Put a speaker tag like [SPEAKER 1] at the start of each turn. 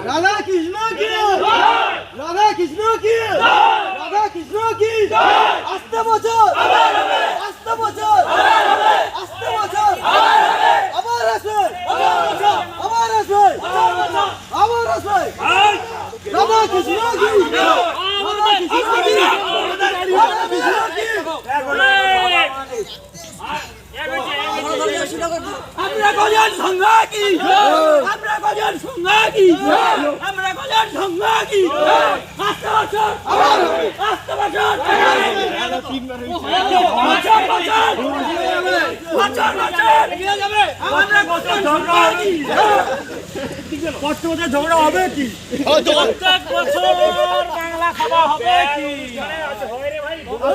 [SPEAKER 1] রাধা কৃষ্ণ কি, রাধা কৃষ্ণ কি, রাধা কৃষ্ণ কি, আস্তে বছর, আস্তে বছর, আস্তে বছর, আবার আসে, আবার আসে, আবার আসে, রাধা কৃষ্ণ কি, রাধা কৃষ্ণ কি, রাধা কৃষ্ণ কি। আমরা গজন সংঘাকি, আমরা গজন সংঘাকি, আমরা গজন সংঘাকি, আস্তে বছর, আস্তে বছর, বছর বছর, বছর বছর, আমরা গজন সংঘাকি। প্রত্যেক বছর ঝগড়া হবে কি? প্রত্যেক বছর বাংলা খাওয়া হবে কি?